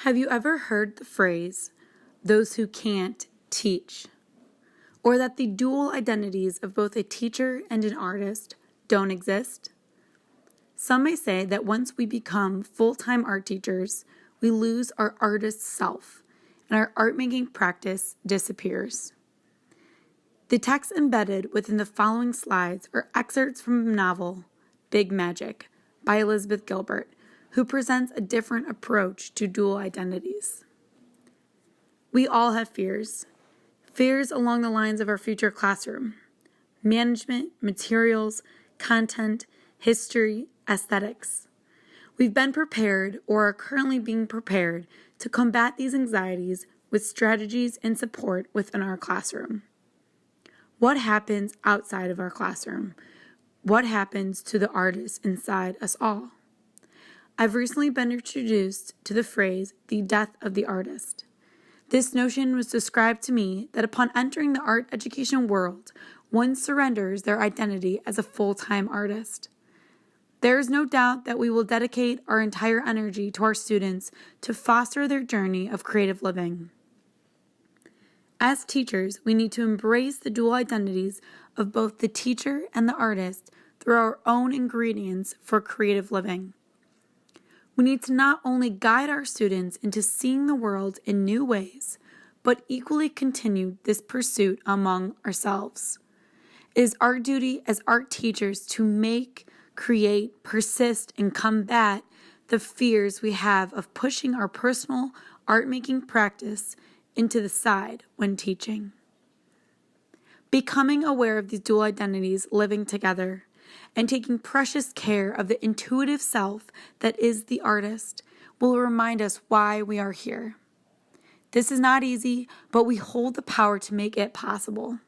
Have you ever heard the phrase, those who can't teach? Or that the dual identities of both a teacher and an artist don't exist? Some may say that once we become full-time art teachers, we lose our artist self, and our art-making practice disappears. The text embedded within the following slides are excerpts from the novel Big Magic by Elizabeth Gilbert, who presents a different approach to dual identities. We all have fears along the lines of our future classroom, management, materials, content, history, aesthetics. We've been prepared or are currently being prepared to combat these anxieties with strategies and support within our classroom. What happens outside of our classroom? What happens to the artists inside us all? I've recently been introduced to the phrase, the death of the artist. This notion was described to me that upon entering the art education world, one surrenders their identity as a full-time artist. There is no doubt that we will dedicate our entire energy to our students to foster their journey of creative living. As teachers, we need to embrace the dual identities of both the teacher and the artist through our own ingredients for creative living. We need to not only guide our students into seeing the world in new ways, but equally continue this pursuit among ourselves. It is our duty as art teachers to make, create, persist, and combat the fears we have of pushing our personal art-making practice into the side when teaching. Becoming aware of these dual identities living together and taking precious care of the intuitive self that is the artist will remind us why we are here. This is not easy, but we hold the power to make it possible.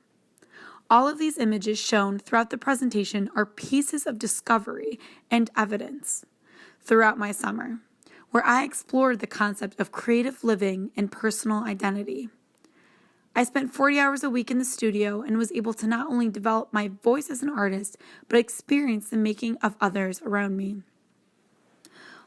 All of these images shown throughout the presentation are pieces of discovery and evidence throughout my summer, where I explored the concept of creative living and personal identity. I spent 40 hours a week in the studio and was able to not only develop my voice as an artist, but experience the making of others around me.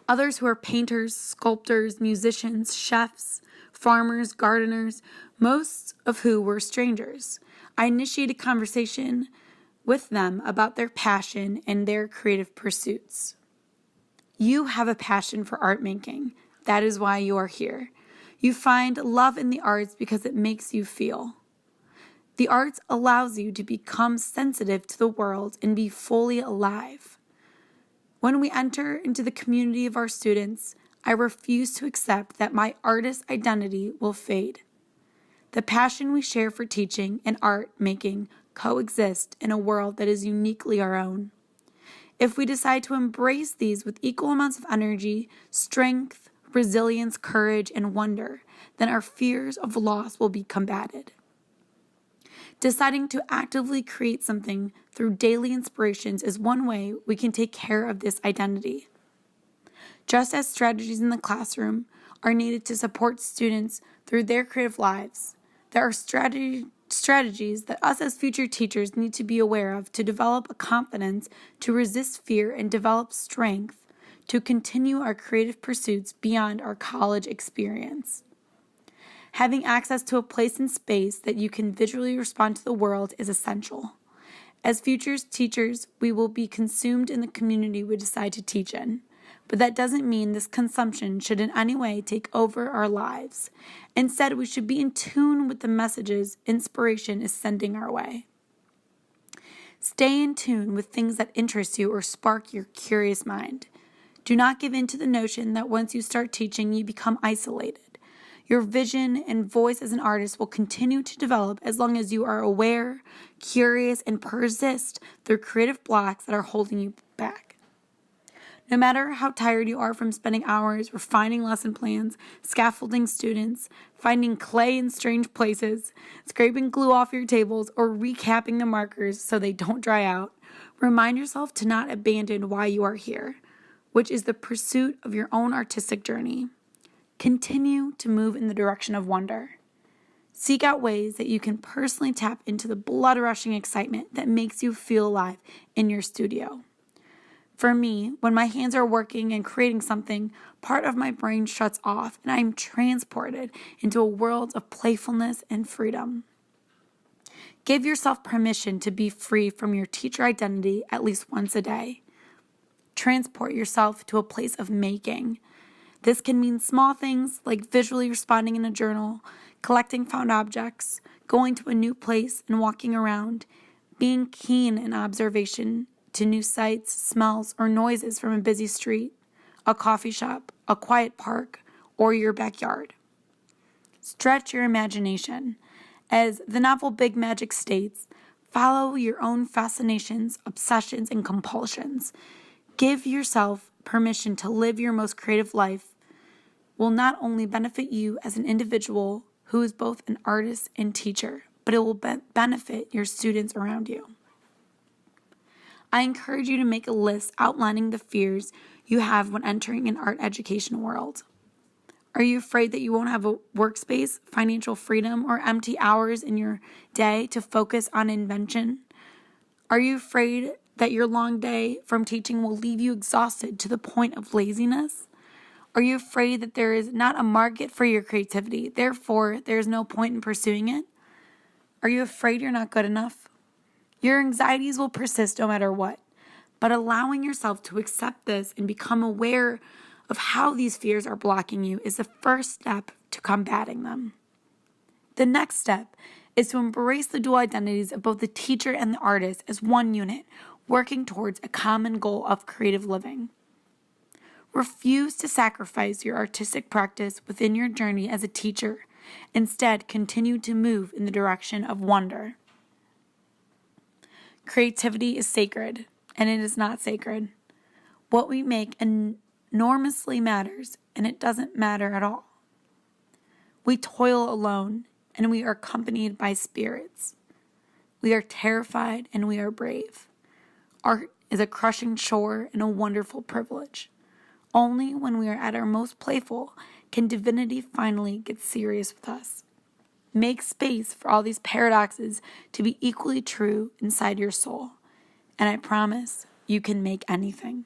Others who are painters, sculptors, musicians, chefs, farmers, gardeners, most of who were strangers. I initiated conversation with them about their passion and their creative pursuits. You have a passion for art making. That is why you are here. You find love in the arts because it makes you feel. The arts allows you to become sensitive to the world and be fully alive. When we enter into the community of our students, I refuse to accept that my artist identity will fade. The passion we share for teaching and art making coexist in a world that is uniquely our own. If we decide to embrace these with equal amounts of energy, strength, resilience, courage, and wonder, then our fears of loss will be combated. Deciding to actively create something through daily inspirations is one way we can take care of this identity. Just as strategies in the classroom are needed to support students through their creative lives, there are strategies that us as future teachers need to be aware of to develop a confidence to resist fear and develop strength to continue our creative pursuits beyond our college experience. Having access to a place and space that you can visually respond to the world is essential. As future teachers, we will be consumed in the community we decide to teach in. But that doesn't mean this consumption should in any way take over our lives. Instead, we should be in tune with the messages inspiration is sending our way. Stay in tune with things that interest you or spark your curious mind. Do not give in to the notion that once you start teaching, you become isolated. Your vision and voice as an artist will continue to develop as long as you are aware, curious, and persist through creative blocks that are holding you back. No matter how tired you are from spending hours refining lesson plans, scaffolding students, finding clay in strange places, scraping glue off your tables, or recapping the markers so they don't dry out, remind yourself to not abandon why you are here, which is the pursuit of your own artistic journey. Continue to move in the direction of wonder. Seek out ways that you can personally tap into the blood-rushing excitement that makes you feel alive in your studio. For me, when my hands are working and creating something, part of my brain shuts off and I am transported into a world of playfulness and freedom. Give yourself permission to be free from your teacher identity at least once a day. Transport yourself to a place of making. This can mean small things like visually responding in a journal, collecting found objects, going to a new place and walking around, being keen in observation to new sights, smells, or noises from a busy street, a coffee shop, a quiet park, or your backyard. Stretch your imagination. As the novel Big Magic states, follow your own fascinations, obsessions, and compulsions. Give yourself permission to live your most creative life will not only benefit you as an individual who is both an artist and teacher, but it will benefit your students around you. I encourage you to make a list outlining the fears you have when entering an art education world. Are you afraid that you won't have a workspace, financial freedom, or empty hours in your day to focus on invention? Are you afraid that your long day from teaching will leave you exhausted to the point of laziness? Are you afraid that there is not a market for your creativity, therefore there is no point in pursuing it? Are you afraid you're not good enough? Your anxieties will persist no matter what, but allowing yourself to accept this and become aware of how these fears are blocking you is the first step to combating them. The next step is to embrace the dual identities of both the teacher and the artist as one unit, working towards a common goal of creative living. Refuse to sacrifice your artistic practice within your journey as a teacher. Instead, continue to move in the direction of wonder. Creativity is sacred, and it is not sacred. What we make enormously matters, and it doesn't matter at all. We toil alone, and we are accompanied by spirits. We are terrified, and we are brave. Art is a crushing chore and a wonderful privilege. Only when we are at our most playful can divinity finally get serious with us. Make space for all these paradoxes to be equally true inside your soul. And I promise you can make anything.